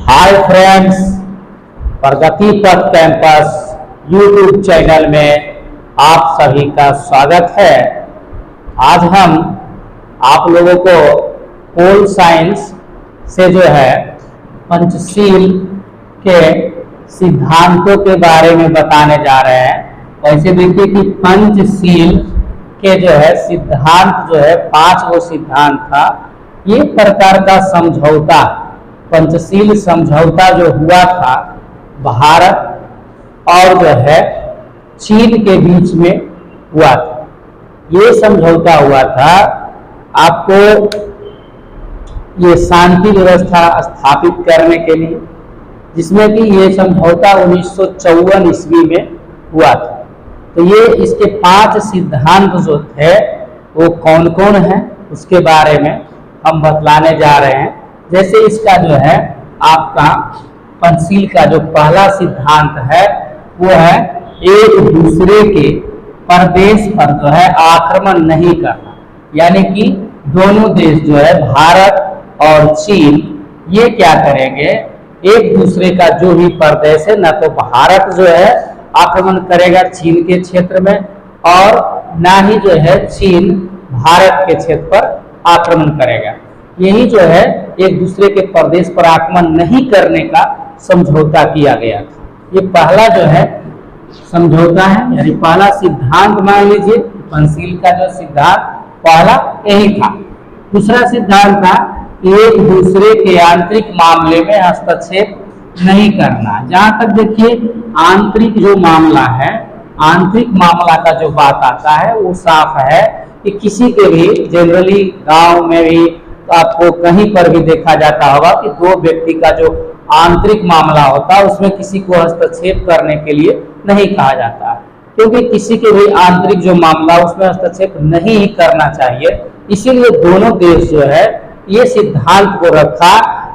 Hi friends, प्रगति पथ campus YouTube channel में आप सभी का स्वागत है। आज हम आप लोगों को पोल साइंस से जो है पंचशील के सिद्धांतों के बारे में बताने जा रहे हैं। वैसे देखिए कि पंचशील के जो है सिद्धांत जो है 5 वो सिद्धांत था। ये प्रकार का समझौता, पंचशील समझौता जो हुआ था भारत और जो है चीन के बीच में हुआ था। ये समझौता हुआ था आपको ये शांति व्यवस्था स्थापित करने के लिए, जिसमें कि ये समझौता 1954 ईस्वी में हुआ था। तो ये इसके 5 सिद्धांत जो थे वो कौन कौन है उसके बारे में हम बतलाने जा रहे हैं। जैसे इसका जो है आपका पंचशील का जो पहला सिद्धांत है वो है एक दूसरे के प्रदेश पर जो है आक्रमण नहीं करना। यानी कि दोनों देश जो है भारत और चीन ये क्या करेंगे, एक दूसरे का जो भी प्रदेश है, ना तो भारत जो है आक्रमण करेगा चीन के क्षेत्र में और ना ही जो है चीन भारत के क्षेत्र पर आक्रमण करेगा। यही जो है एक दूसरे के प्रदेश पर आक्रमण नहीं करने का समझौता किया गया था। ये पहला जो है समझौता है, यानी पहला सिद्धांत मान लीजिए। पंचशील का जो सिद्धांत पहला यही था। दूसरा सिद्धांत था कि एक दूसरे के आंतरिक मामले में हस्तक्षेप नहीं करना। जहां तक देखिए आंतरिक जो मामला है, आंतरिक मामला का जो बात आता है वो साफ है कि किसी के भी जनरली गांव में भी तो आपको कहीं पर भी देखा जाता होगा कि 2 व्यक्ति का जो आंतरिक मामला होता है उसमें किसी को हस्तक्षेप करने के लिए नहीं कहा जाता, क्योंकि किसी के भी आंतरिक जो मामला उसमें हस्तक्षेप नहीं ही करना चाहिए। इसीलिए दोनों देश जो है ये सिद्धांत को रखा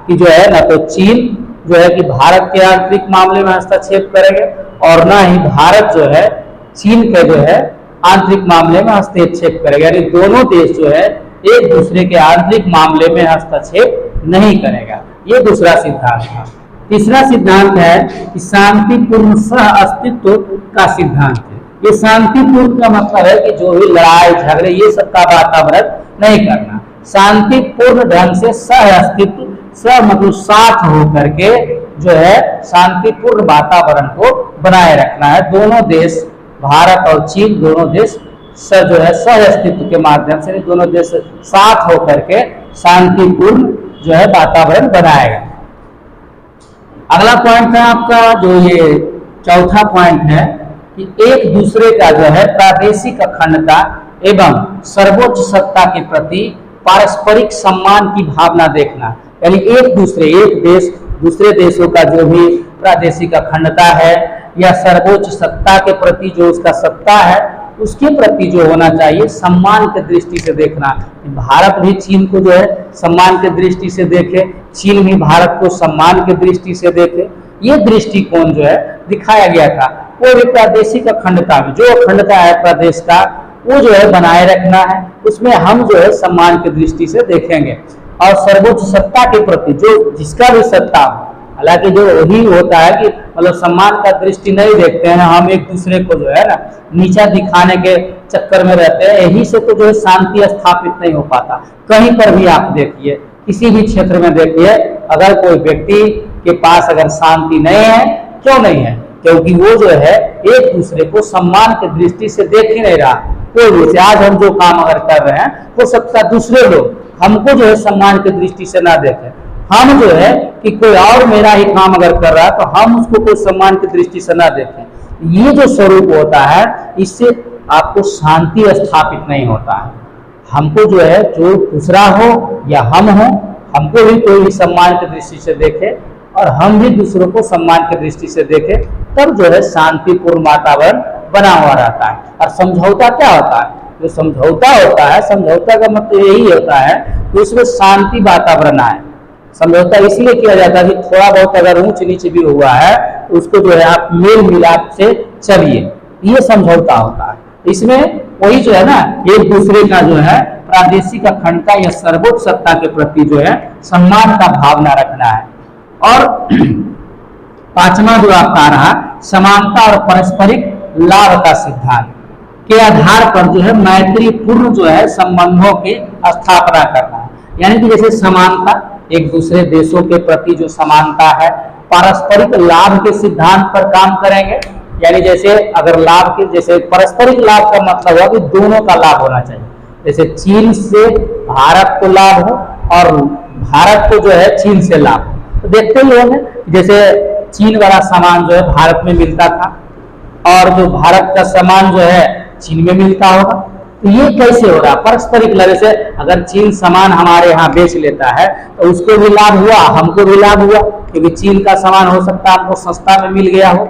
कि जो है ना तो चीन जो है कि भारत के आंतरिक मामले में हस्तक्षेप करेंगे और ना ही भारत जो है चीन के जो है आंतरिक मामले में हस्तक्षेप करेगा। यानी दोनों देश जो है एक दूसरे के आंतरिक मामले में हस्तक्षेप नहीं करेगा। ये दूसरा सिद्धांत था। तीसरा सिद्धांत है कि शांतिपूर्ण सह अस्तित्व का सिद्धांत है। ये शांतिपूर्ण का मतलब है कि जो भी लड़ाई झगड़े ये सब का वातावरण नहीं करना, शांतिपूर्ण ढंग से सह अस्तित्व, सह मतलब साथ होकर के जो है शांतिपूर्ण वातावरण को बनाए रखना है। दोनों देश भारत और चीन दोनों देश जो है सह अस्तित्व के माध्यम से दोनों देश साथ होकर के शांतिपूर्ण जो है वातावरण बनाएगा। अगला पॉइंट है आपका जो ये चौथा पॉइंट है कि एक दूसरे का जो है प्रादेशिक अखंडता एवं सर्वोच्च सत्ता के प्रति पारस्परिक सम्मान की भावना देखना। यानी एक देश दूसरे देशों का जो भी प्रादेशिक अखंडता है या सर्वोच्च सत्ता के प्रति जो उसका सत्ता है उसके प्रति जो होना चाहिए सम्मान के दृष्टि से देखना। भारत भी चीन को जो है सम्मान के दृष्टि से देखे, चीन भी भारत को सम्मान के दृष्टि से देखे। ये दृष्टिकोण जो है दिखाया गया था। वो भी प्रादेशिक अखंडता में जो अखंडता है प्रदेश का वो जो है बनाए रखना है, उसमें हम जो है सम्मान की दृष्टि से देखेंगे। और सर्वोच्च सत्ता के प्रति जो जिसका भी सत्ता हो, हालांकि जो वही होता है कि मतलब सम्मान का दृष्टि नहीं देखते हैं, हम एक दूसरे को जो है ना नीचा दिखाने के चक्कर में रहते हैं। यही से तो जो है शांति स्थापित नहीं हो पाता। कहीं पर भी आप देखिए, किसी भी क्षेत्र में देखिए, अगर कोई व्यक्ति के पास अगर शांति नहीं है, क्यों नहीं है? क्योंकि वो जो है एक दूसरे को सम्मान की दृष्टि से देख ही नहीं रहा। कोई भी आज हम जो काम अगर कर रहे हैं हो सकता है दूसरे लोग हमको जो है सम्मान की दृष्टि से ना देखें। हम जो है कि कोई और मेरा ही काम अगर कर रहा है तो हम उसको कोई सम्मान की दृष्टि से ना देखें। ये जो स्वरूप होता है इससे आपको शांति स्थापित नहीं होता है। हमको जो है जो दूसरा हो या हम हो, हमको भी कोई भी सम्मान की दृष्टि से देखे और हम भी दूसरों को सम्मान की दृष्टि से देखे, तब जो है शांतिपूर्ण वातावरण बना हुआ रहता है। और समझौता क्या होता है? जो समझौता होता है, समझौता का मतलब यही होता है कि उसमें शांति वातावरण आए। समझौता इसलिए किया जाता है कि थोड़ा बहुत अगर ऊंच नीच भी हुआ है उसको जो है आप मेल मिलाप से चलिए, ये समझौता होता है। इसमें वही जो है ना एक दूसरे का जो है प्रादेशिक अखंडता या सर्वोच्च सत्ता के प्रति जो है सम्मान का भावना रखना है। और पांचवा जो आपका रहा समानता और पारस्परिक लाभ का सिद्धांत के आधार पर जो है मैत्रीपूर्ण जो है संबंधों की स्थापना करना है। यानी कि जैसे समानता, एक दूसरे देशों के प्रति जो समानता है, पारस्परिक लाभ के सिद्धांत पर काम करेंगे। यानी जैसे अगर लाभ के, जैसे पारस्परिक लाभ का मतलब हुआ कि दोनों का लाभ होना चाहिए। जैसे चीन से भारत को लाभ हो और भारत को जो है चीन से लाभ हो। तो देखते ही होंगे जैसे चीन वाला सामान जो है भारत में मिलता था और जो भारत का सामान जो है चीन में मिलता होगा। तो ये कैसे हो रहा? पारस्परिक लाभ से अगर चीन सामान हमारे यहाँ बेच लेता है तो उसको भी लाभ हुआ, हमको भी लाभ हुआ, क्योंकि चीन का सामान हो सकता है हमको सस्ता में मिल गया हो।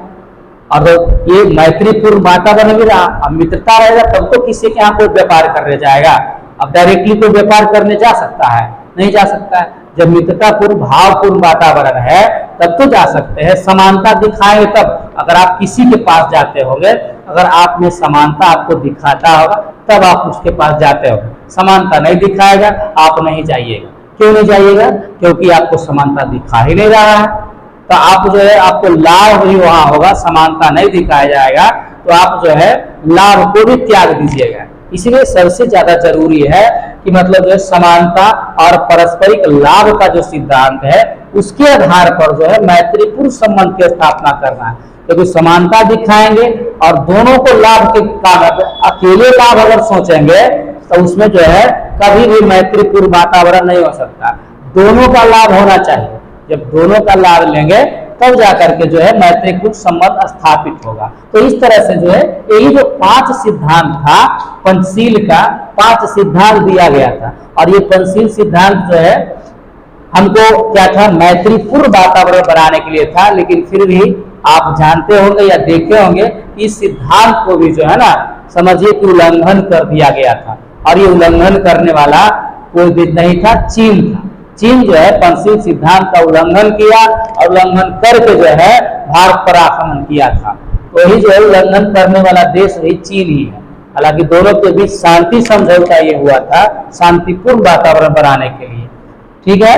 और ये मैत्रीपूर्ण वातावरण भी रहा। अब मित्रता रहेगा तब तो किसी के यहाँ कोई व्यापार करने जाएगा। अब डायरेक्टली कोई व्यापार करने जा सकता है? नहीं जा सकता है। जब मित्रतापूर्ण भावपूर्ण वातावरण है तब तो जा सकते हैं। समानता दिखाएंगे तब। अगर आप किसी के पास जाते होंगे, अगर आप में समानता आपको दिखाता होगा तब आप उसके पास जाते हो। समानता नहीं दिखाएगा आप नहीं जाइएगा। क्यों नहीं जाइएगा? क्योंकि आपको समानता दिखा ही नहीं रहा है। तो आप जो है आपको लाभ भी वहां होगा, समानता नहीं दिखाया जाएगा तो आप जो है लाभ को भी त्याग दीजिएगा। इसलिए सबसे ज्यादा जरूरी है कि मतलब जो है समानता और पारस्परिक लाभ का जो सिद्धांत है उसके आधार पर जो है मैत्रीपूर्ण संबंध की स्थापना करना है। क्योंकि समानता दिखाएंगे और दोनों को लाभ के काम, अकेले लाभ अगर सोचेंगे तो उसमें जो है कभी भी मैत्रीपूर्ण वातावरण नहीं हो सकता। दोनों का लाभ होना चाहिए। जब दोनों का लाभ लेंगे तब जाकर के जो है मैत्रीपूर्ण संबंध स्थापित होगा। तो इस तरह से जो है यही जो 5 सिद्धांत था पंचशील का, 5 सिद्धांत दिया गया था। और ये पंचशील सिद्धांत जो है हमको क्या था? मैत्रीपूर्ण वातावरण बनाने के लिए था। लेकिन फिर भी आप जानते होंगे या देखे होंगे इस सिद्धांत को भी जो है ना समझिए कि उल्लंघन कर दिया गया था। और ये उल्लंघन करने वाला कोई भी नहीं था, चीन था। चीन जो है पंचशील सिद्धांत का उल्लंघन किया और उल्लंघन करके जो है भारत पर आक्रमण किया था। वही जो है उल्लंघन करने वाला देश वही चीन ही है। हालांकि दोनों के बीच शांति समझौता ये हुआ था शांतिपूर्ण वातावरण बनाने के लिए। ठीक है।